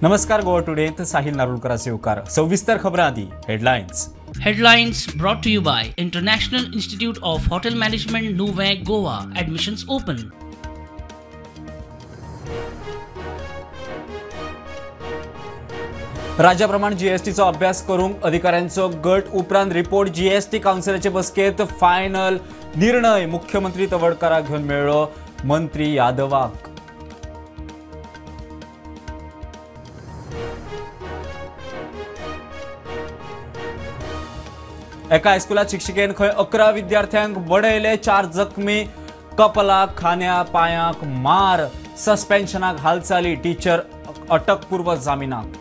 नमस्कार गोवा टुडेंत साहिल नारुलकराचे उपकार. सविस्तर खबरां आदी headlines. Headlines brought to you by International Institute of Hotel Management, Nuvei, Goa. Admissions open. राज्याप्रमाण जीएसटीचो अभ्यास करूंक अधिकाऱ्यांचो गट उपरांत रिपोर्ट जीएसटी कावन्सिलाचे बसकेत फायनल निर्णय मुख्यमंत्री तवडकाराक घेवन मेळ्ळो. मंत्री यादवाक एका हायस्कुलात शिक्षिकेन खंय 11 विद्यार्थ्यांक बडयले. 4 जखमी. कपलाक खांद्या पांयाक मार. सस्पेन्शनाक हालचाली. टीचर अटकपूर्व जामिनाक.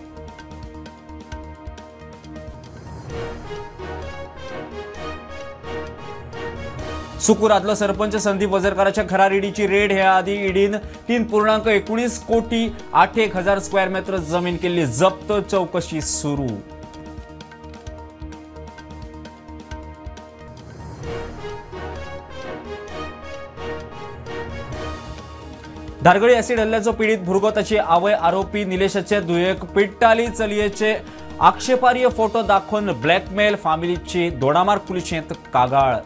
सुकुरातलो सरपंच संदीप वजरकाराच्या घरार ईडीची रेड. हे आदी ईडीन 3.19 कोटी 8,000 स्क्वेअर मीटर जमीन केल्ली जप्त. चौकशी सुरू. धारगळी ऍसिड हल्ल्याचो पीडित भुरगो ताची आवय आरोपी निलेशाचे दुयेक पिट्टाली. चलयेचे आक्षेपार्ह फोटो दाखोवन ब्लॅकमेल. फामिलीची दोडामार्ग पुलिशेंत कागाळ.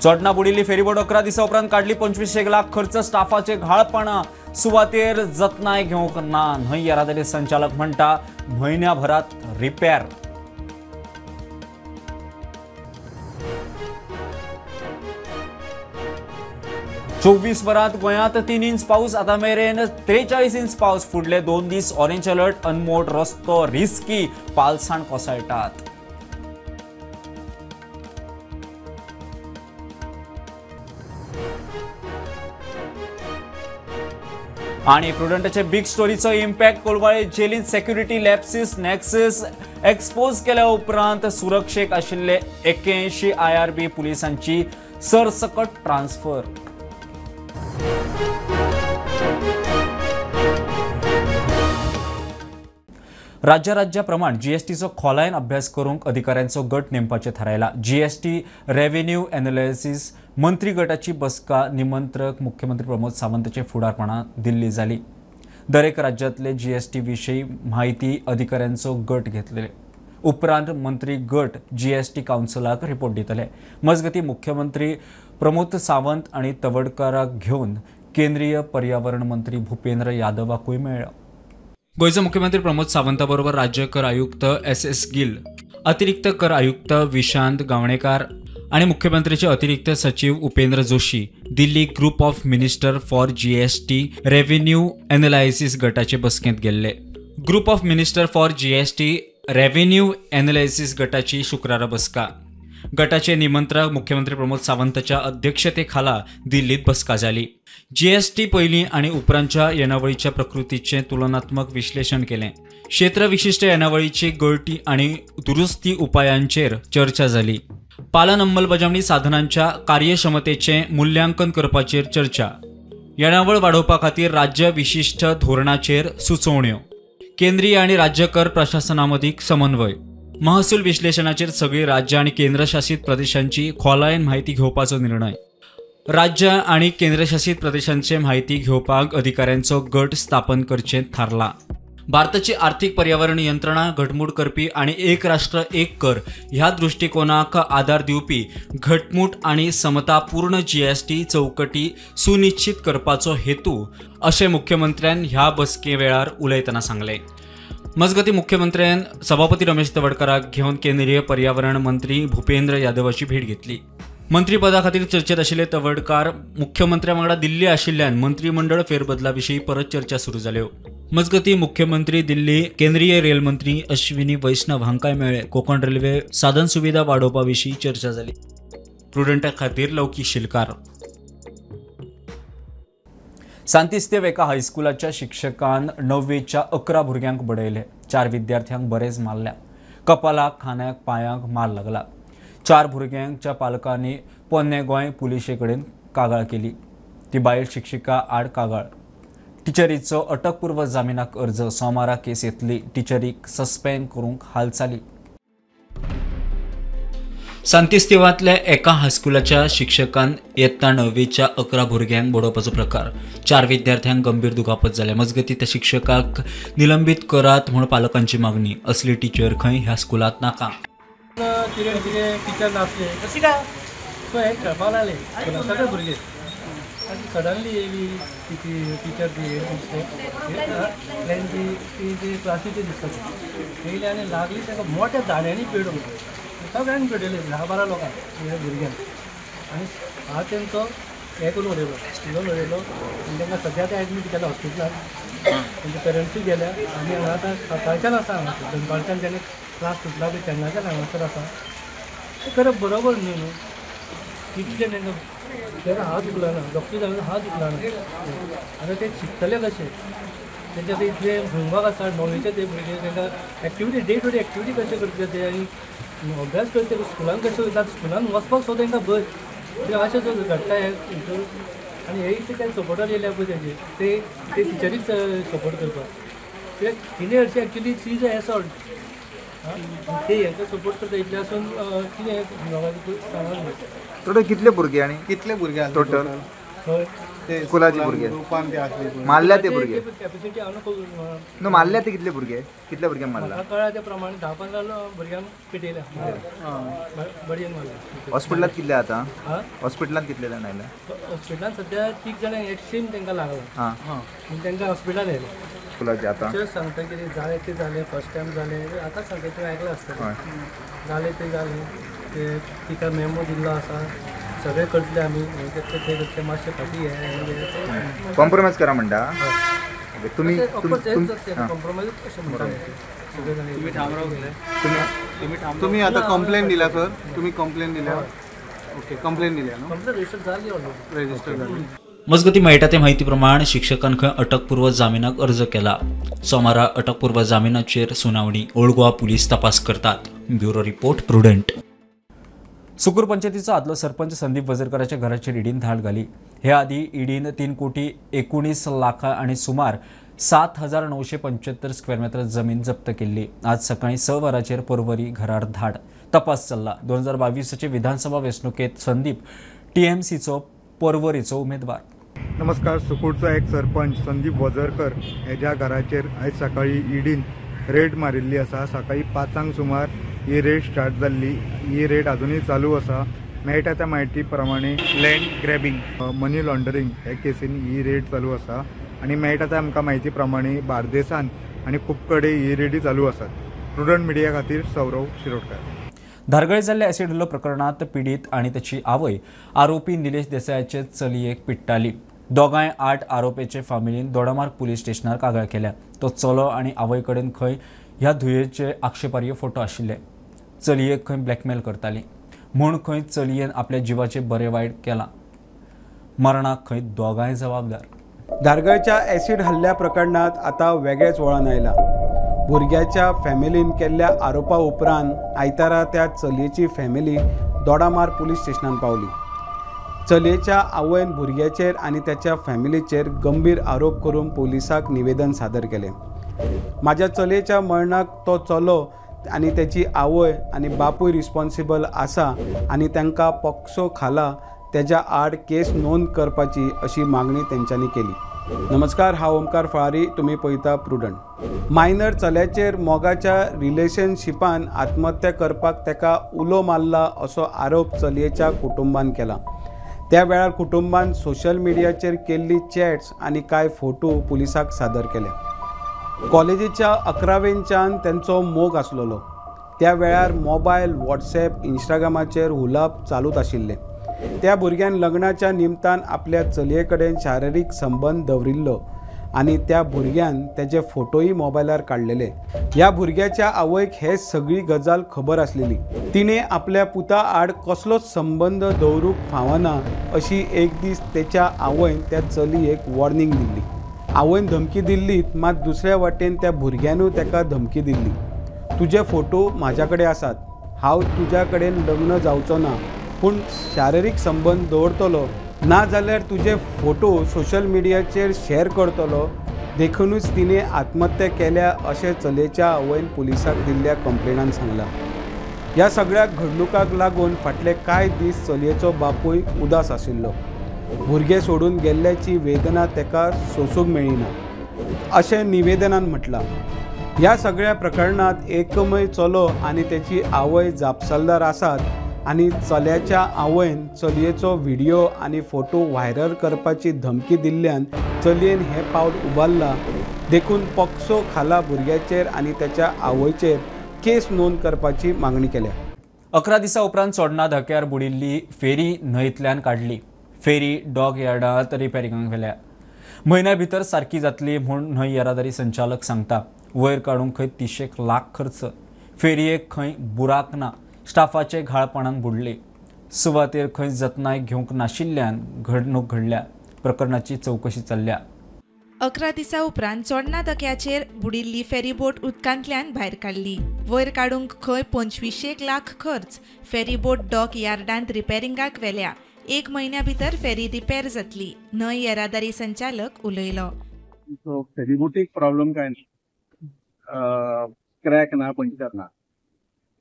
चोडणा बुडिल्ली फेरीबोट 11 दिसा उपरांत काडली. 25 लाख खर्च. स्टाफाचे घाळपणा. सुवातेर जतनाय घेवंक ना. न्हंय येरादारी संचालक म्हणटा म्हयन्याभरात रिपेर. चोवीस वरांत गोंयांत 3 इंच पाऊस. आतां मेरेन 43 इंच पावस. फुडले 2 दीस ऑरेंज अलर्ट. अनमोड रस्तो रिस्की. पालसाण कोसळटात. आणि प्रुडंटाचे बिग स्टोरीचो इम्पॅक्ट. कोलवाळे जेलींत सेक्युरिटी लॅप्सीस नेक्सस एक्सपोज केल्या उपरांत सुरक्षेक आशिल्ले 81 IRB पुलिसांची सरसकट ट्रान्सफर. राज्याप्रमाण जीएसटीचो खोलायेन अभ्यास करूंक अधिकाऱ्यांचो गट नेमपाचे थारायला. जीएसटी रेव्हेन्यू एनालिसिस मंत्री गटाची बसका निमंत्रक मुख्यमंत्री प्रमोद सावंताचे फुडारपणान दिल्ली जाली. दरेक राज्यांतले जीएसटी विशीं म्हायती अधिकाऱ्यांचो गट घेतले. उपरांत मंत्री गट जीएसटी कावन्सिलाक रिपोर्ट दितले. मजगती मुख्यमंत्री प्रमोद सावंत आनी तवडकाराक घेवन केंद्रीय पर्यावरण मंत्री भूपेंद्र यादवाकूय मेळ्ळो. गोयचे मुख्यमंत्री प्रमोद सावंता बरोबर राज्य कर आयुक्त SS गिल, अतिरिक्त कर आयुक्त विशांत गावणेकार आणि मुख्यमंत्र्याचे अतिरिक्त सचिव Upendra Joshi Delhi group of minister for GST revenue analysis गटाचे बसकेंत गेल्ले. Group of minister for GST revenue analysis गटाची शुक्रारा बसका. गटाचे निमंत्रक मुख्यमंत्री प्रमोद सावंताच्या अध्यक्षतेखाला दिल्लीत बसका जाली. जीएसटी पयलीं आणि उपरांतच्या येणावळीच्या प्रकृतीचे तुलनात्मक विश्लेषण केले. क्षेत्र विशिष्ट येणावळीची गळती आणि दुरुस्ती उपायांचेर चर्चा जाली. पालन अंमलबजावणी साधनांच्या कार्यक्षमतेचे मूल्यांकन करपाचेर चर्चा. येणावळ वाडोवपा खातीर राज्य विशिष्ट धोरणाचेर सुचोवण्यो. केंद्रीय आणि राज्य कर प्रशासनामदीं समन्वय. महसूल विश्लेषणाचेर सगळी राज्य आणि केंद्रशासित प्रदेशांची खोलायेन म्हायती घेवपाचो निर्णय. राज्य आणि केंद्रशासित प्रदेशांचे म्हायती घेवपाक अधिकाऱ्यांचो गट स्थापन करचें थारला. भारताची आर्थिक पर्यावरण यंत्रणा घटमूट करपी आणि एक राष्ट्र एक कर ह्या दृष्टिकोनाक आदार दिवपी घटमूट आणि समतापूर्ण जीएसटी चौकटी सुनिश्चित करपाचो हेतू अशें मुख्यमंत्र्यान ह्या बसके वेळार उलयतना सांगले. मजगती मुख्यमंत्र्यान सभापती रमेश तवडकाराक घेवन केंद्रीय पर्यावरण मंत्री भूपेंद्र यादवाची भेट घेतली. मंत्रीपदा खातीर चर्चेत आशिल्ले तवडकार मुख्यमंत्र्या वांगडा दिल्ली आशिल्ल्यान मंत्रिमंडळ फेरबदला विशीं परत चर्चा सुरू जाल्यो. मजगती मुख्यमंत्री दिल्ली केंद्रीय रेल मंत्री अश्विनी वैष्णव हांकांय मेळ्ळे. कोंकण रेल्वे साधन सुविधा वाडोवपा विशीं चर्चा जाली. प्रुडंटा खातीर लौकीक शिलकार. सांतिस्तेव एका हायस्कुलाच्या शिक्षकान 9वीच्या 11 भुरग्यांक बडयले. 4 विद्यार्थ्यांक बरेच मारल्या. कपालाक खांद्याक पांयाक मार लागला. 4 भुरग्यांच्या पालकांनी पोन्ने गोंय पुलिशे कडेन कागाळ केली. ती बायल शिक्षिका आड कागाळ. टिचरीचो अटकपूर्व जामिनाक अर्ज. सोमारा केस येतली. टिचरीक सस्पेंड करूंक हालचाली. सांतिस्तेवांतल्या एका हायस्कुलाच्या शिक्षकान इयत्ता 9वीच्या 11 भुरग्यांक बडोवपाचो प्रकार 4 विद्यार्थ्यांक गंभीर दुखापत जाल्या मजगती त्या शिक्षकाक निलंबित करात म्हूण पालकांची मागणी असली टीचर खंय ह्या स्कुलांत नाका कितें टिचर नासले अशी काय सो हे खेळपाक लागले सगळे भुरगे आनी सडनली येयली टिचर ती क्लासीचे दिसता येयली आनी लागली ताका मोठ्या झाडांनी पेडून सगळ्यांनी पेडयले 10-12 लोकांक भुरग्यांक आनी हांव तेंचो हे करून उडयलो आनी तांकां सद्या ते एडमीट केला हॉस्पिटलांत तेंचे पेरंट्सूय गेल्या आनी हांगा आतां सकाळच्यान आसा हांगा दनपारच्यान तेणे क्लास सुटला पळय तेन्नाच्यान हांगासर आसा ते करप बरोबर न्हू कितले तांकां हात दुखला ना डॉक्टर जाल्यार हात दुखला ना आतां ते शिकतले कशे तेंचे ते इतले होमवर्क आसा 9वीचे ते भुरगे तांकां activity day to day activity कशे करचे ते आनी अभ्यास करचे स्कुलान कशे वयता स्कुलान वचपाक सुद्दां तांकां भंय ते अशें जो घडटा हे आनी हे ते सपोर्टार येयल्या पळय तेंचे ते टिचरीक सपोर्ट करपाक ते तिने हरशी एक्चुली सी इज एसॉल्ट ते हेंका सपोर्ट करता इतले आसून कितें सांगून टोटल कितले भुरगे आनी कितले भुरगे टोटल हय ते स्कुलाचे भुरगे ग्रुपान ते आसले मारल्या ते भुरगे कॅपेसिटी हांव न्हू मारल्या ते कितले भुरग्यांक मारला म्हाका कळ्ळा त्या प्रमाणे 10-15 भुरग्यांक पिटयल्या बडयेन मारल्या हॉस्पिटलांत कितले आतां हां हॉस्पिटलांत कितले जाण आयल्या हॉस्पिटलांत सद्या 3 जाणांक एक्स्ट्रीम तांकां लागला हां आनी तांकां हॉस्पिटलांत व्हेलें स्कुलाचे आतां टीचर्स सांगता कितें जालें ते जालें फर्स्ट टायम जालें आतां सांगता तुवें आयकलां आसतलें जालें ते जालें ते तिका मेमो दिल्लो आसा सगळे करतले आमी हे करतले ते करतले मातशें फाटीं हे कॉम्प्रोमायज करा म्हणटा तुमी कॉम्प्रोमायज कशें म्हणटा सगळे जाण तुम्ही आता कंप्लेंट दिला सर तुम्ही कंप्लेंट दिल्या ओके कंप्लेंट दिल्या न्हू कंप्लेंट रजिस्टर जाली ऑलरेडी रजिस्टर झाली मजगती मेळटा ते म्हायती प्रमाण शिक्षकान खंय अटकपूर्व जामिनाक अर्ज केला सोमारा अटकपूर्व जामिनाचेर सुनावणी ओल्ड गोवा पुलीस तपास करतात ब्युरो रिपोर्ट प्रुडंट सुकूर पंचायतीचो आदलो सरपंच संदीप वजरकराच्या घराचेर ईडीन धाड घाली हे आदी ईडीन 3,19 लाख आणि सुमार 7,975 स्क्वेअर मीटर जमीन जप्त केल्ली आज सकाळी 6 वरांचेर पर्वरी घरार धाड तपास चल्ला 2022चे विधानसभा वेंचणुकेत संदीप TMCचो पर्वरीचो उमेदवार नमस्कार सुकूरचो एक सरपंच संदीप वजरकर हेज्या घराचेर आयज सकाळी ईडीन रेड मारिल्ली आसा सकाळी 5 सुमार ही रेड स्टार्ट जाल्ली ही रेड अजूनही चालू आसा मेळटा त्या म्हायती प्रमाणे लँड ग्रॅबिंग मनी लॉन्ड्रिंग हे केसीन ही रेड चालू आसा आनी मेळटा त्या आमकां म्हायती प्रमाणे बार्देसान आनी खूब कडेन ही रेडी चालू आसात प्रुडंट मिडिया खातीर सौरव शिरोडकर धारगळे जाल्ल्या एसिड हल्लो प्रकरणात पीडित आणि त्याची आवय आरोपी निलेश देसायाचे चलयेक पिट्टाली दोगांय 8 आरोपीचे फामिलीन दोडामार्ग पुलीस स्टेशनार कागाळ केल्या तो चलो आणि आवय कडेन खंय ह्या धुयेचे आक्षेपार्ह फोटो आशिल्ले चलयेक खंय ब्लॅकमेल करताली म्हूण खंय चलयेन आपल्या जिवाचे बरे वायट केला मरणाक खंय दोगांय जबाबदार धारगळच्या एसिड हल्ल्या प्रकरणात आता वेगळेच वळण आयला भुरग्याच्या फॅमिलीन केल्ल्या आरोपा उपरांत आयतारा त्या चलयेची फॅमिली दोडामार पुलीस स्टेशनान पावली चलयेच्या आवयन भुरग्याचेर आनी त्याच्या फॅमिलीचेर गंभीर आरोप करून पुलिसाक निवेदन सादर केलें माझ्या चलयेच्या मरणाक तो चलो आनी त्याची आवय आनी बापूय रिस्पॉन्सिबल आसा आनी तांकां पॉक्सो खाला तेज्या आड केस नोंद करपाची अशी मागणी तेंच्यांनी केली नमस्कार हांव ओमकार फळारी तुमी पळयता प्रुडंट मायनर चल्याचेर मोगाच्या रिलेशनशिपान आत्महत्या करपाक तेका उलो मारला असो आरोप चलयेच्या कुटुंबान केला त्या वेळार कुटुंबान सोशल मिडियाचेर केल्ली चॅट्स आनी कांय फोटो पुलिसाक सादर केले कॉलेजीच्या 11वेच्यान तेंचो मोग आसलोलो त्या वेळार मोबायल व्हॉट्सॲप इंस्टाग्रामाचेर हुलाप चालूच आशिल्ले त्या भुरग्यान लग्नाच्या निमतान आपल्या चलये कडेन शारिरीक संबंध दवरिल्लो आनी त्या भुरग्यान तेजे फोटोय मोबायलार काडलेले ह्या भुरग्याच्या आवयक हे सगळी गजाल खबर आसलेली तिणे आपल्या पुता आड कसलोच संबंध दवरूंक फावना अशी एक दीस तेच्या आवयन त्या चलयेक वॉर्निंग दिल्ली आवयन धमकी दिल्लीत मात दुसऱ्या वाटेन त्या भुरग्यानूय तेका धमकी दिल्ली तुजे फोटो म्हाज्या कडेन आसात हांव तुज्या कडेन लग्न जावचो ना पूण शारिरीक संबंध दवरतलो ना जाल्यार तुजे फोटो सोशल मिडियाचेर शेअर करतलो देखूनच तिने आत्महत्या केल्या अशें चलयेच्या आवयन पुलिसाक दिल्ल्या कंप्लेनान सांगलां ह्या सगळ्या घडणुकाक लागून फाटले कांय दीस चलयेचो बापूय उदास आशिल्लो. भुरगे सोडून गेल्ल्याची वेदना तेका सोसूंक मेळिना अशें निवेदनान म्हटलां. ह्या सगळ्या प्रकरणात एकमय चलो आनी तेची आवय जापसालदार आसात आनी चल्याच्या आवयन चलयेचो व्हिडिओ आनी फोटो व्हायरल करपाची धमकी दिल्ल्यान चलयेन हें पावल उबारलां. देखून पॉक्सो खाला भुरग्याचेर आनी तेच्या आवयचेर केस नोंद करपाची मागणी केल्या. 11 दिसां उपरांत चोडणा धक्यार बुडिल्ली फेरी न्हंयतल्यान काडली. फेरी डॉग यार्डांत रिपेरिंगाक व्हेल्या. म्हयन्या भितर सारकी जातली म्हूण न्हंय येरादारी संचालक सांगता. वयर काडूंक खंय 300 लाख खर्च. फेरयेक खंय बुराक ना. स्टाफाचे घाळपणान बुडले. सुवातेर खंय जतनाय घेवंक नाशिल्ल्यान घडणूक घडल्या. प्रकरणाची चवकशी चल्ल्या. 11 दिसां उपरांत चोडणा धक्याचेर बुडिल्ली फेरीबोट उदकांतल्यान भायर काडली. वयर काडूंक खंय 25 लाख खर्च. Ferryboat dock यार्डांत रिपेरिंगाक व्हेल्या. 1 म्हयन्या भितर फेरी रिपेर जातली. न्हंय येरादारी संचालक उलयलो. फेरीबोटीक प्रॉब्लेम काय ना, क्रॅक ना, पंक्चर ना.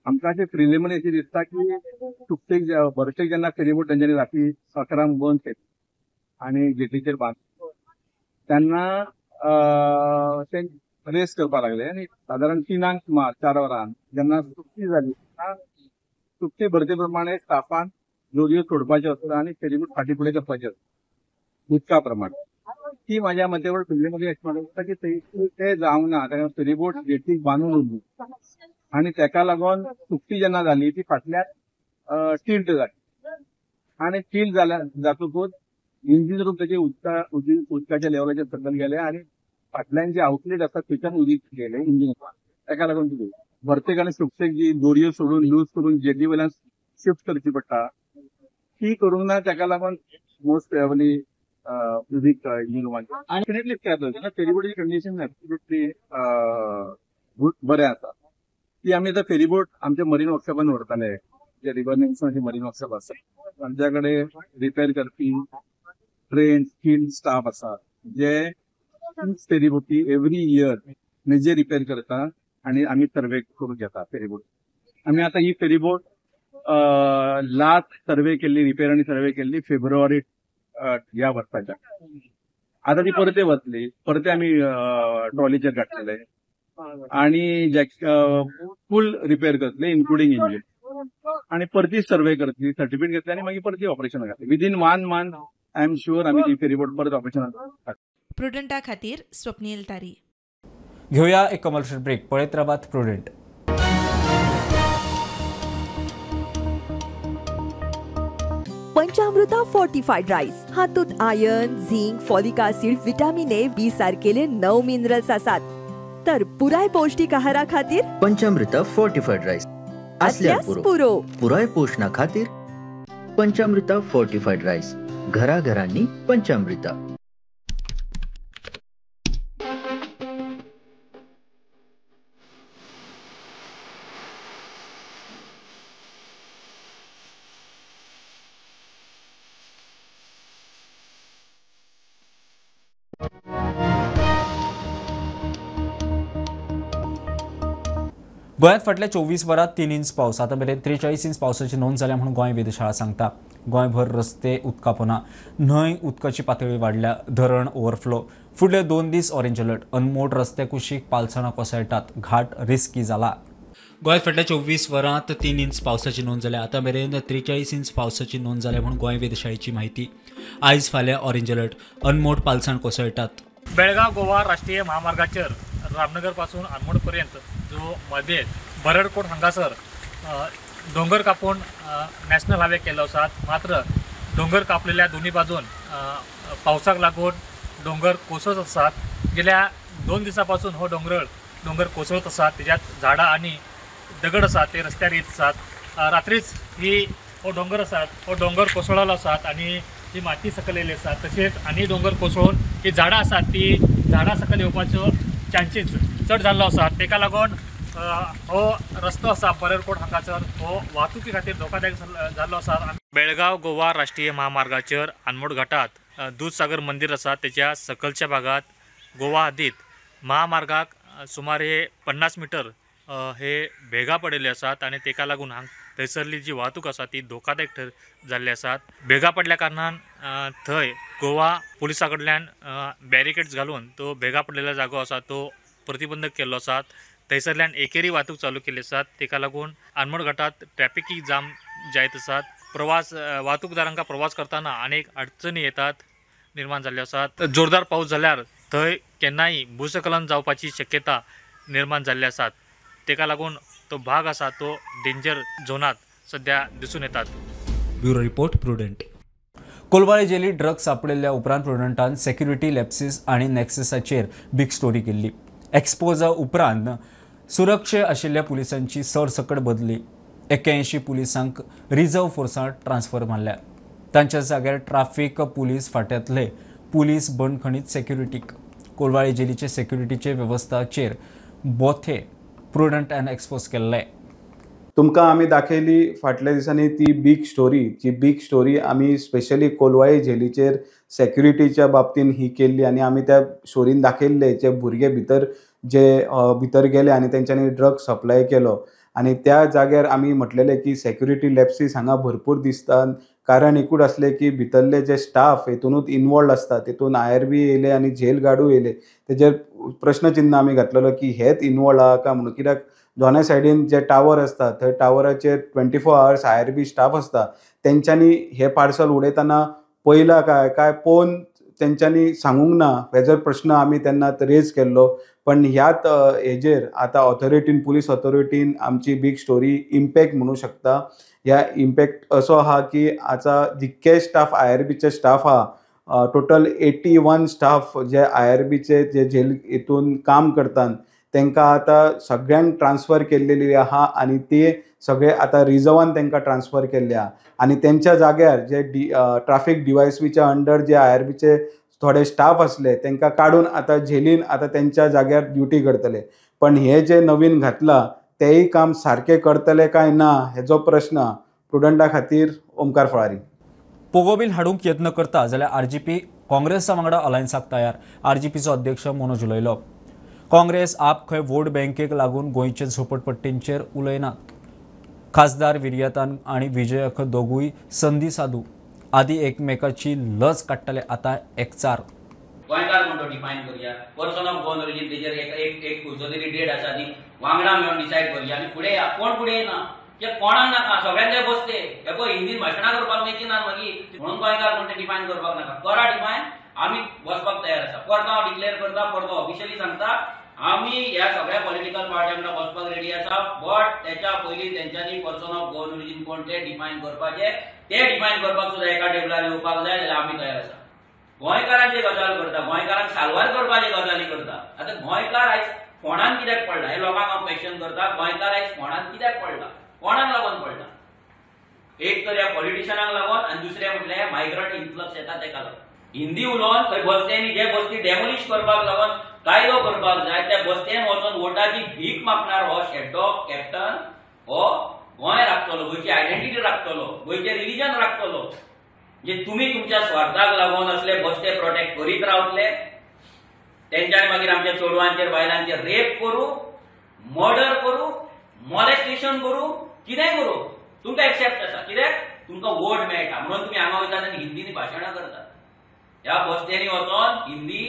आमकां अशें प्रिलिमिनरी अशें दिसता की सुकतेक बरसेक जेन्ना फेरीबोट तेंच्यांनी राती 11 बंद केली आनी गेटीचेर बांद तेन्ना ते रेस करपाक लागले आनी सादारण 3 सुमार 4 वरांक जेन्ना सुकती जाली सुकते भरते प्रमाणे स्टाफान जोडयो सोडपाच्यो आसता आनी फेरीबोट फाटी फुडें करपाचें आसता उदका प्रमाणे. ती म्हाज्या मतेवर प्रिलिमिनरी अशें म्हणून दिसता की ते जावंक ना. ताका फेरीबोट गेटीक बांदून उरली आनी तेका लागून सुकती जेन्ना जाली ती फाटल्यान टिल्ट जाली आनी टिल्ट जातकूच इंजीन रूम तेचे उदकाच्या लेवलाचेर सकयल गेले आनी फाटल्यान जे आउटलेट आसा थंयच्यान उदीक गेले इंजिनाक. तेका लागून कितें भरतेक आनी सुकतेक जी दोरयो सोडून लूज करून जेटी वयल्यान शिफ्ट करची पडटा ती करूंक ना. तेका लागून मोस्ट प्रोबेबली उदीक इंजीन रूमाचेर आनी डेफिनेटली केलें फेरीबोटीची कंडिशन एब्सोल्युटली बरें आसा. ती आमी आतां फेरीबोट आमच्या मरीन वर्कशॉपान व्हरताले जे रिवर नेक्सांचे मरीन वर्कशॉप आसा आमच्या कडेन रिपेर करपी ट्रेन स्किल्ड स्टाफ आसा जे फेरीबोटी एवरी इयर मेजर रिपेर करता आनी आमी सर्वे करून घेता फेरीबोट. आमी आतां ही फेरीबोट लास्ट सर्वे केल्ली रिपेर आनी सर्वे केल्ली फेब्रुवारी ह्या वर्साच्या. आतां ती परते वतली. परते आमी ट्रॉलीचेर काडटले आनी फूल रिपेर करतले इन्क्लुडींग इंजीन आनी परती सर्वे करतली सर्टिफिकेट घेतली आनी मागीर परती ऑपरेशन घातली. Within 1 month I am sure आमी ती फेरीबोट परत ऑपरेशन. प्रुडंटा खातीर स्वप्नील तारी. घेऊया एक कमर्शियल ब्रेक. पळयत राबात प्रुडंट. पंचामृता फोर्टिफाईड राईस हातूंत iron, zinc, folic acid, vitamin A, B सारकेले 9 मिनरल्स आसात. तर पुराय पौष्टिक आहारा खातीर पंचामृता फोर्टिफाईड राईस असल्यास पुरो पुराय पोषणा खातीर पंचामृता फोर्टिफाईड राईस. घराघरांनी पंचामृता. गोंयांत फाटल्या 24 वरांत 3 इंच पावस. आतां मेरेन 43 इंच पावसाची नोंद जाल्या म्हणून गोंय वेधशाळा सांगता. गोंयभर रस्ते उदकापोना. न्हंय उदकाची पातळी वाडल्या. धरण ओव्हरफ्लो. फुडले 2 दीस ऑरेंज अलर्ट. अनमोड रस्ते कुशीक पालसणां कोसळटात. घाट रिस्की जाला. गोंयांत फाटल्या 24 वरांत 3 इंच पावसाची नोंद जाल्या. आतां मेरेन 43 इंच पावसाची नोंद जाल्या म्हणून गोंय वेधशाळेची माहिती. आयज फाल्यां ऑरेंज अलर्ट. अनमोड पालसण कोसळटात. बेळगाव गोवा राष्ट्रीय महामार्गाचेर रामनगर पासून आनमोड पर्यंत जो मध्ये बरडकोट हांगासर डोंगर कापून नॅशनल हायवे केल्लो आसा. मात्र डोंगर कापलेल्या दोन्ही बाजून पावसाक लागून डोंगर कोसळत आसात. गेल्या 2 दिसांपासून हो डोंगर कोसळत आसात. त्याच्यात झाडां आणि दगड आसात ते रस्त्यार येत आसात. रात्रीच हो डोंगर आसात हो डोंगर कोसळलो आसात आणि ही माती सकयल येयली आसा. तशेंच आनी डोंगर कोसळून ही झाडां आसात ती झाडां सकयल येवपाच्यो चान्सीस चड जाल्लो आसा. तेका लागून हो रस्तो आसा बरडकोट हांगासर हो वाहतुकी खातीर धोकादायक जाल्लो आसा. बेळगाव गोवा राष्ट्रीय महामार्गाचेर आनमोड घाटात दूधसागर मंदिर आसा. त्याच्या सकलच्या भागात गोवा हद्दीत महामार्गाक सुमारे 50 मीटर हे भेगा पडिल्ले आसात आनी तेका लागून थंयसरली जी वाहतूक आसा ती धोकादायक जाल्ली आसात. भेगा पडल्या कारणान थंय गोवा पुलिसा कडल्यान बॅरिकेड्स घालून तो भेगा पडलेलो जागो आसा तो प्रतिबंधक केल्लो आसा. थंयसरल्यान एकेरी वाहतूक चालू केल्ली आसात. तेका लागून आनमोड घाटात ट्रॅफिकी जाम जायत आसात. वाहतूकदारांका प्रवास करताना अनेक अडचणी येतात निर्माण जाल्ल्यो आसात. जोरदार पावस जाल्यार थंय केन्नाय भूस्खलन जावपाची शक्यता निर्माण जाल्ली आसात. तेका लागून तो भाग आसा तो डेंजर झोनात सध्या दिसून येतात. Bureau report Prudent. कोलवाळे जेलीत ड्रग्स सापडिल्ल्या उपरांत प्रुडंटान सेक्युरिटी लॅप्सीस आनी नॅक्ससाचेर बीग स्टोरी केल्ली. एक्सपोजा उपरांत सुरक्षे आशिल्ल्या पुलिसांची सरसकट बदली. 81 पुलिसांक रिझर्व फोर्सांत ट्रान्सफर मारल्या. तांच्या जाग्यार ट्राफिक पुलीस फाट्यांतले पुलीस बंदखणीत सेक्युरिटीक. कोलवाळे जेलीचे सेक्युरिटीचे वेवस्थाचेर बोथे प्रुडंटान एक्सपोज केल्ले. तुमकां आमी दाखयली फाटल्या दिसांनी ती बीग स्टोरी आमी स्पेशली कोलवाळे जेलीचेर सेक्युरिटीच्या बाबतीन ही केल्ली आनी आमी त्या स्टोरीन दाखयल्ले जे भुरगे भितर गेले आनी तेंच्यांनी ड्रग्स सप्लाय केलो आनी त्या जाग्यार आमी म्हटलेले की सेक्युरिटी लॅप्सीस हांगा भरपूर दिसतात. कारण एकूच आसले की भितरले जे स्टाफ हेतूनूच इनवॉल्ड आसता. तेतून IRB येयले आनी जेल गार्डूय येयले. तेजेर प्रश्नचिन्ह आमी घातलेलो की हेच इनवॉल्ड आहा काय म्हणून. कित्याक दोनाय सायडीन जे टावर आसता थंय टावराचेर 24 hours IRB स्टाफ आसता. तेंच्यांनी हे पार्सल उडयतना पयला काय पळोवन तेंच्यांनी सांगूंक ना. हेजो प्रश्न आमी तेन्ना रेज केल्लो. पण ह्यात हेजेर आतां पुलीस ऑथॉरिटीन आमची बीग स्टोरी इम्पॅक्ट म्हणू शकता. ह्या इम्पॅक्ट असो आहा की आतां जितके स्टाफ IRBचे स्टाफ आहा टोटल 81 स्टाफ जे IRBचे जे जेल हितून काम करतात तांकां आतां सगळ्यांक ट्रान्सफर केल्लेली आहा आनी ते सगळे आतां रिझर्वान तांकां ट्रान्सफर केल्ले आहा. आनी तेंच्या जाग्यार जे ट्राफीक DYSPच्या अंडर जे IRBचे थोडे स्टाफ असले तांकां काडून आतां जेलीन आतां तेंच्या जाग्यार ड्युटी करतले. पण हे जे नवीन घातला तेही काम सारखे करतले काय ना हेजो प्रश्न प्रुडंटा खातीर ओमकार फळारी. पोगो बील हाडूंक यत्न करता जाल्यार RGP काँग्रेसा वांगडा अलायन्साक तयार. RGPचो अध्यक्ष मनोज उलयलो. काँग्रेस आप खंय वोट बँकेक लागून गोंयचे झोपडपट्टींचेर उलयनात. खासदार विर्यातान आनी विजयक दोगूय संदी साधू. आदी एकमेकाची लज काडटाले आतां एकचार. गोंयकार म्हणून डिफायन करया. पर्सन ऑफ गोवन ओरिजीन तेजेर एक खंयचो तरी डेट आसा ती वांगडा मेळून डिसायड करया आनी फुडें या. कोण फुडें येना ते कोणाक नाका सगळ्यांचे बसते. हे पळय हिंदीन भाशणां करपाक मेळचिनात मागीर म्हणून गोंयकार म्हणून डिफायन करपाक नाका. करा डिफायन आमी बसपाक तयार आसा. परतो हांव डिक्लेअर करता परतो ऑफिशियली सांगता आमी ह्या सगळ्या पॉलिटिकल पार्ट्यां वांगडा बसपाक रेडी आसा. बट त्याच्या पयलीं तेंच्यांनी पर्सन ऑफ गोवन ओरिजीन कोण ते डिफायन करपाचे. ते डिफायन करपाक सुद्दां एका टेबलार येवपाक जाय जाल्यार आमी तयार आसा. गोंयकारांची गजाल करता गोंयकारांक साल्वार करपाची गजाली करता. आतां गोंयकार आयज फोंडान कित्याक पडला हे लोकांक हांव क्वेश्चन करता. गोंयकार आयज फोंडान कित्याक पडला कोणाक लागून पडला. एक तर ह्या पॉलिटिशियनांक लागून आनी दुसरें म्हटल्यार मायग्रंट इन्फ्लक्स येता तेका लागून. हिंदी उलोवन थंय बस्त्यांनी जे बस्ती डेमोलिश करपाक लागून कायदो करपाक जाय त्या बस्त्यान वचून वोटाची भीक मागणार हो शेड्डो कॅप्टन हो गोंय राखतलो. गोंयची आयडेंटिटी राखतलो. गोंयचे रिलीजन राखतलो. जे तुम्ही तुमच्या स्वार्थाक लागून असले बस्ते प्रोटेक्ट करीत रावतले तेंच्यांनी मागीर आमच्या चेडवांचेर बायलांचेर रेप करू मर्डर करू मॉलेस्टेशन करू कितेंय करू तुमकां एक्सेप्ट आसा. कित्याक तुमकां वोट मेळटा म्हणून तुम्ही हांगा वयतात आनी हिंदीनी भाशणां करतात. ह्या बस्त्यांनी वचोन हिंदी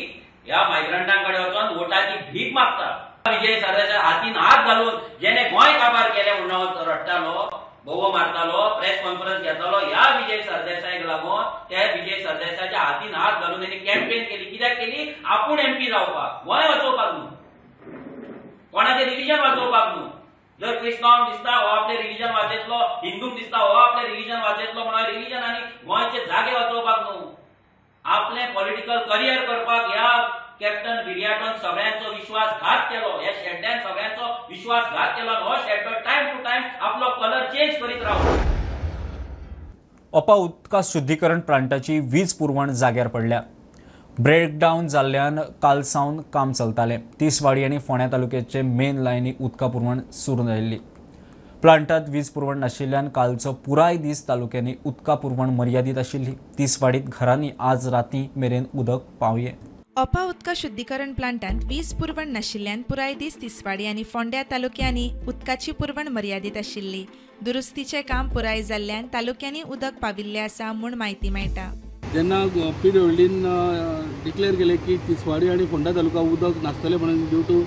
ह्या मायग्रंटांकडे वचोन वोटाची भीक मागतात. विजय सरदेसाय हातीन हात घालून जेणे गोंय काबार केले म्हणून रडटालो बोबो मारतालो प्रेस कॉन्फरन्स घेतालो ह्या विजय सरदेसायक लागून त्या विजय सरदेसायच्या हातीन हात घालून त्यांनी कॅम्पेन केली. कित्याक केली आपूण MP जावपाक गोंय वाचोवपाक न्हू कोणाचें रिलीजन वाचोवपाक न्हू. जर क्रिस्तांवांक दिसता हो आपले रिलीजन वाचयतलो हिंदूंक दिसता हो आपले रिलीजन वाचयतलो म्हणून रिलीजन आनी गोंयचे जागे वाचोवपाक न्हू. आपले पॉलिटिकल करियर करपाक ह्या कॅप्टन विर्याटन सगळ्यांचो विश्वासघात केलो. ह्या शेड्ड्यान सगळ्यांचो विश्वासघात केलो. हो शेड्डो टायम टू टायम आपलो कलर चेंज करीत रावलो. ओपा उदका शुद्धीकरण प्लांटाची वीज पुरवण जाग्यार पडल्या. ब्रेकडावन जाल्ल्यान काल सावन काम चलतालें. तिसवाडी आनी फोंड्या तालुक्याचे मेन लायनी उदका पुरवण सुरू जाल्ली. प्लांटात वीज पुरवण नाशिल्ल्यान कालचो पुराय दीस तालुक्यांनी उदका पुरवण मर्यादीत आशिल्ली. तिसवाडीत घरांनी आज रातीं मेरेन उदक पावये. ओपा उदका शुद्धीकरण प्लांटांत वीज पुरवण नाशिल्ल्यान पुराय दीस तिसवाडी आनी फोंड्या तालुक्यांनी उदकाची पुरवण मर्यादीत आशिल्ली. दुरुस्तीचें काम पुराय जाल्ल्यान तालुक्यांनी उदक पाविल्लें आसा म्हूण म्हायती मेळटा. जेन्ना PWDन डिक्लेअर केले की तिसवाडी आणि फोंडा तालुका उदक नासतलें म्हणून ड्यू टू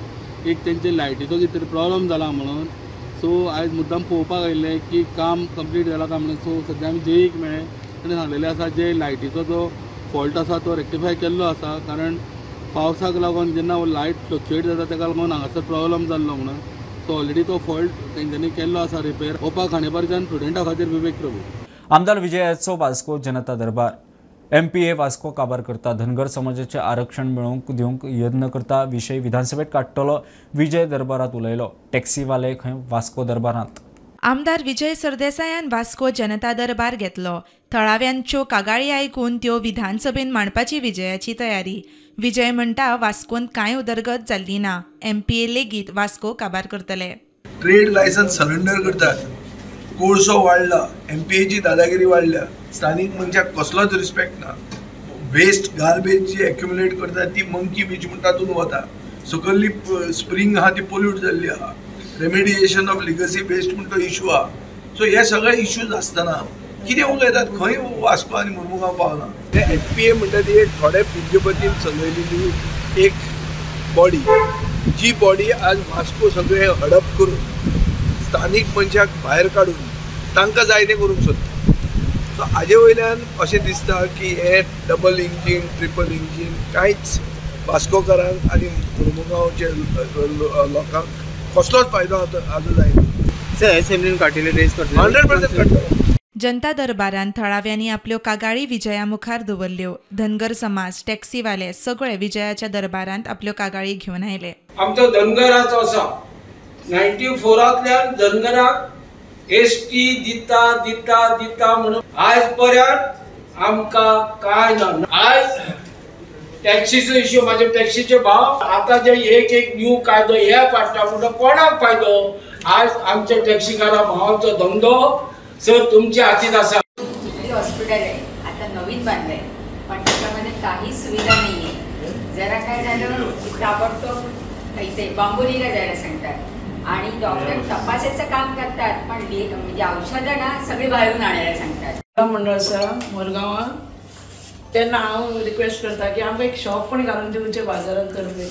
एक तेंचे लायटीचो कितें तरी प्रॉब्लम जाला म्हणून सो आयज मुद्दाम पळोवपाक आयिल्लें की काम कंप्लीट जाला काय म्हणून. सो सद्या आमी जेईक मेळ्ळे ताणें सांगलेलें आसा जे लायटीचो जो फॉल्ट आसा तो रेक्टिफाय केल्लो आसा कारण पावसाक लागून जेन्ना लायट फ्लक्च्युएट जाता ताका लागून हांगासर प्रॉब्लम जाल्लो म्हणून. सो ऑलरेडी तो फॉल्ट तेंच्यांनी केल्लो आसा रिपेर. ओपा खांडेपारच्यान स्टुडंटा खातीर विवेक प्रभू. आमदार विजयाचो वास्को जनता दरबार. MPA वास्को काबार करता. धनगर समाजाचे आरक्षण मेळोवंक दिवंक यत्न करता विशय विधानसभेत काडटलो. विजय दरबारात उलयलो. टॅक्सीवाले खंय वास्को दरबारांत. आमदार विजय सरदेसायान वास्को जनता दरबार घेतलो. थळाव्यांच्यो कागाळी आयकून त्यो विधानसभेत मांडपाची विजयाची तयारी. विजय म्हणटा वास्कोंत कांय उदरगत जाल्ली ना. MPA लेगीत वास्को काबार करतले. ट्रेड लायसन्स सरेंडर करतात. कोळसो वाडला. MPAची दादागिरी वाडल्या. स्थानिक मनशाक कसलोच रिस्पेक्ट ना. वेस्ट गार्बेज जी एक्युमुलेट करतात ती मंकी बीच म्हणून तातूंत वता. सकयल्ली स्प्रिंग आहा ती पोल्यूट जाल्ली आहा. रेमेडिएशन ऑफ लिगसी वेस्ट म्हणून तो इशू आहा. सो हे सगळे इश्यूज आसतना कितें उलयतात खंय वास्को आनी मुर्मुगांव पावना. ते MPA म्हणटा ती एक थोड्या पुंजपतीन चलयलेली एक बॉडी जी बॉडी आज वास्को सगळे हडप करून स्थानिक मनशाक भायर काडून तांकां जाय तें करूंक सोदता. सो हाजे वयल्यान अशें दिसता की हे डबल इंजीन ट्रिपल इंजीन कांयच वास्कोकारांक आनी मुर्मुगांवचे लोकांक कसलोच फायदो आजू जायना. 100% काडटलो. जनता दरबारान थळाव्यांनी आपल्यो कागाळी विजया मुखार दवरल्यो. धनगर समाज टॅक्सीवाले सगळे विजयाच्या दरबारांत आपल्यो कागाळी घेवन आयले. आमचो धनगराचो आसा 94तल्यान धनगराक ST दिता दिता दिता म्हणून आयज पर्यंत आमकां कांय ना. आयज टॅक्सीचो इश्यू म्हाजे टॅक्सीचे भाव आतां जे एक न्यू कायदो हे काडटा म्हणून कोणाक फायदो. आज आमच्या टॅक्सीकारा भावांचो धंदो सर तुमच्या हातीत आसा. हॉस्पिटल आहे आता नवीन बांधलंय पण त्याच्यामध्ये काही सुविधा नाही आहे. जरा काय झालं ताबडतोब इथे बांबोलीला जायला सांगतात आणि डॉक्टर तपासायचं काम करतात पण म्हणजे औषधं ना सगळी बाहेरून आणायला सांगतात. मंडळ आसा मोरगांवां तेन्ना हांव रिक्वेस्ट करता की आमकां एक शॉप पण घालून दिवचे बाजारात करपी.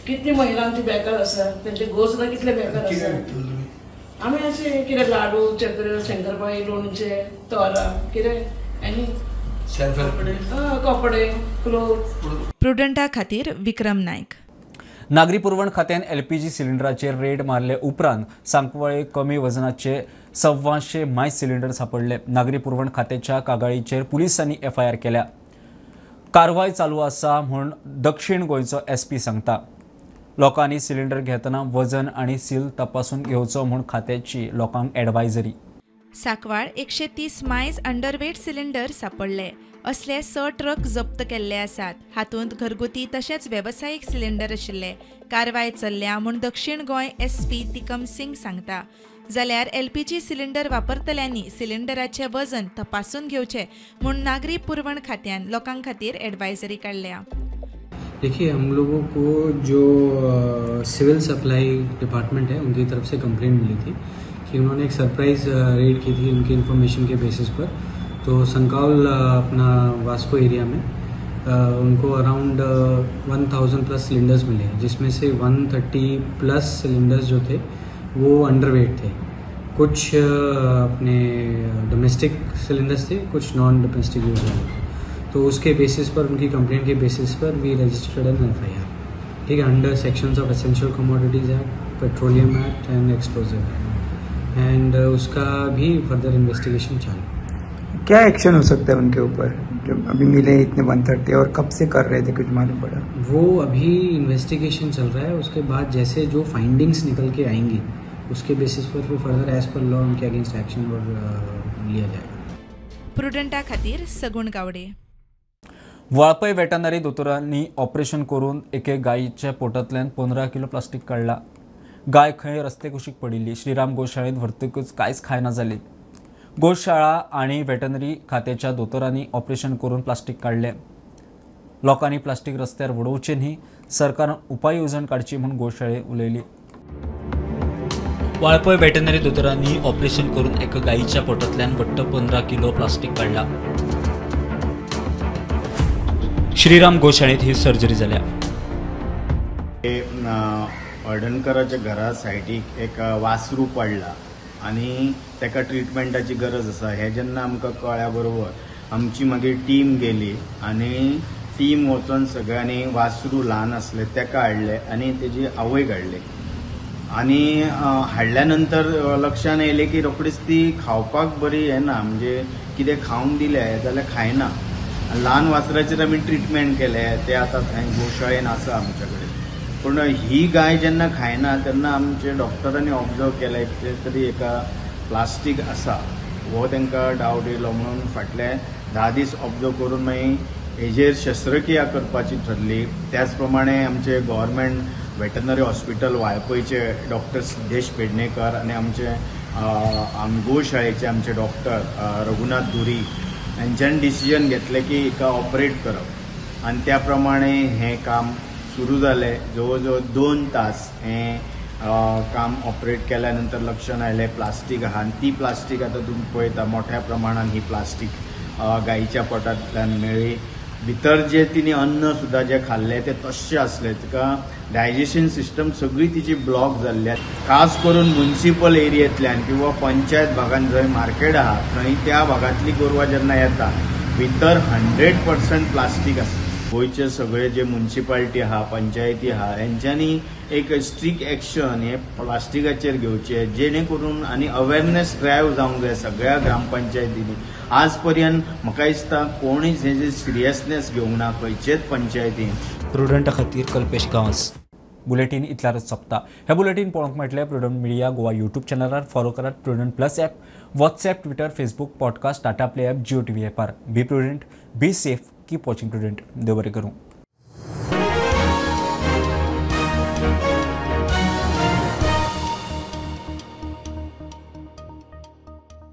कितली महिलांची बेकार आसा तेंचे घोव सुद्दां कितले बेकार आसा. आमी अशें कितें लाडू चकऱ्यो शंकरपाळी लोणचे तोरा कितें आनी कपडे क्लोथ. प्रुडंटा खातीर विक्रम नायक. नागरी पुरवण खात्यान LPG सिलिंडराचेर रेड मारले उपरांत सांकवाळे कमी वजनाचे 1,400 मायज सिलिंडर सापडले. नागरी पुरवण खात्याच्या कागाळीचेर पुलिसांनी FIR केल्या. कारवाय चालू आसा म्हूण दक्षिण गोंयचो SP सांगता. लोकांनी सिलिंडर घेतना वजन आनी सील तपासून घेवचो म्हूण खात्याची लोकांक एडवायझरी. सांकवाळ 130 मायज अंडरवेट सिलिंडर सापडले. असले 6 ट्रक जप्त केल्ले आसात. हातूंत घरगुती तशेंच वेवसायीक सिलिंडर आशिल्ले. कारवाय चल्ल्या म्हूण दक्षिण गोंय SP तिकम सिंग सांगता. जाल्यार LPG सिलिंडर वापरतल्यांनी सिलिंडराचें वजन तपासून घेवचें म्हूण नागरी पुरवण खात्यान लोकां खातीर एडवायझरी काडल्या. देखिए हम लोगों को जो सिविल सप्लाई डिपार्टमेंट है उनकी तरफ से कंप्लेंट मिली थी कि उन्होंने एक सरप्राइज रेड की थी उनकी इन्फॉर्मेशन के बेसिस पर. तो संकाउल अपना वास्को एरिया में उनको अराउंड 1000 प्लस सिलेंडर्स मिले जिसमें से 130 प्लस सिलेंडर्स जो थे वो अंडरवेट थे. कुछ अपने डोमेस्टिक सिलेंडर्स थे कुछ नॉन डोमेस्टिक यूज थे. तो उसके बेसिस पर उनकी कंप्लेंट के बेसिस पर वी रजिस्टर्ड एन FIR. ठीक है under sections of essential commodities act petroleum act and explosive act and उसका भी फर्दर इन्वेस्टिगेशन चालू. क्या एक्शन हो सकता है उनके ऊपर जो अभी मिले इतने 130 और कब से कर रहे थे कुछ मालूम पड़ा? वो अभी इन्वेस्टिगेशन चल रहा है. उसके बाद जैसे जो फाइंडिंग्स निकल के आएंगी उसके बेसिस पर वो फर्दर एज पर लॉ उनके अगेंस्ट एक्शन और लिया जाएगा. प्रुडंटा खातीर सगुण गावडे. वाळपय वेटनरी दोतोरांनी ऑपरेशन करून एके गायीच्या पोटांतल्यान 15 किलो प्लास्टीक काढला. गाय खंय रस्ते कुशीक पडिल्ली. श्रीराम गोशाळेंत व्हरतकच कांयच खायना जाली. गोशाळा आणि वेटनरी खात्याच्या दोतोरांनी ऑपरेशन करून प्लास्टीक काढले. लोकांनी प्लास्टीक रस्त्यार उडोवचें न्ही, सरकारान उपाय येवजण काडची म्हूण गोशाळे उलयली. वाळपय वेटनरी दोतोरांनी ऑपरेशन करून एका गायीच्या पोटांतल्यान वट्ट 15 किलो प्लास्टीक काढला. श्रीराम गोशाळेंत ही सर्जरी जाल्या. हळदणकराच्या घरा सायडीक एक वासरू पडला आनी ताका ट्रिटमेंटाची गरज आसा. हे जेन्ना आमकां कळ्ळ्या बरोबर आमची मागीर टीम गेली आनी टीम वचून सगळ्यांनी वासरू ल्हान आसले ताका हाडले आनी तेजी आवयक हाडले. आनी हाडल्या नंतर लक्षान येयलें की रोखडीच ती खावपाक बरी येना, म्हणजे कितें खावंक दिलें जाल्यार खायना. ल्हान वासराचेर आमी ट्रिटमेंट केलें, ते आतां थंय गोशाळेन आसा आमचे कडेन. पूण ही गाय जेन्ना खायना तेन्ना आमचे डॉक्टरांनी ऑब्जर्व केलें की तरी एका प्लास्टीक आसा, हो तांकां डावट येयलो म्हणून फाटले 10 दीस ऑब्जर्व करून मागीर हेजेर शस्त्रक्रिया करपाची ठरली. त्याच प्रमाणे आमचे गव्हर्मेंट वेटनरी हॉस्पिटल वाळपयचे डॉक्टर सिद्धेश पेडणेकर आनी आमचे गोशाळेचे आमचे डॉक्टर रघुनाथ धुरी हांच्यानी डिसिजन घेतलें की हिका ऑपरेट करप. आनी त्या प्रमाणे हें काम सुरू जालें. जवळ जवळ 2 तास हें काम ऑपरेट केल्या नंतर लक्षान आयलें प्लास्टीक आहा. आनी ती प्लास्टीक आतां तुमी पळयता मोठ्या प्रमाणान ही प्लास्टीक गायीच्या पोटांतल्यान मेळ्ळी. भितर जे तिने अन्न सुद्धा जे खाल्ले ते तशें आसले, तिका डायजेशन सिस्टम सगळी तिची ब्लॉक जाल्ली. खास करून म्युनिसिपल एरियेंतल्यान किंवा पंचायत भागांत जंय मार्केट आहा थंय त्या भागांतली गोरवां जेन्ना येता भितर 100% प्लास्टीक आसता. गोंयचे सगळे जे म्युनिसिपालिटी आहा, पंचायती आहा, हेंच्यांनी एक स्ट्रिक्ट एक्शन हे प्लास्टिकाचेर घेवचे, जेणे करून आनी अवेरनेस ड्रायव्ह जावंक जाय सगळ्या ग्रामपंचायतींनी. आज पर्यंत म्हाका दिसता कोणीच हेजे सिरियसनेस घेवंक ना खंयचेच पंचायतीन. प्रुडंटा खातीर कल्पेश गांवस. बुलेटीन इतल्यारच सोंपता. हे बुलेटीन पळोवंक मेळटलें प्रुडंट मिडिया गोवा यूट्यूब चॅनलार. फॉलो करात Prudent plus app, WhatsApp, Twitter, Facebook, podcast, Tata play app, Jio TV ॲपार. Be Prudent, be safe, keep watching Prudent. देव बरें करूं.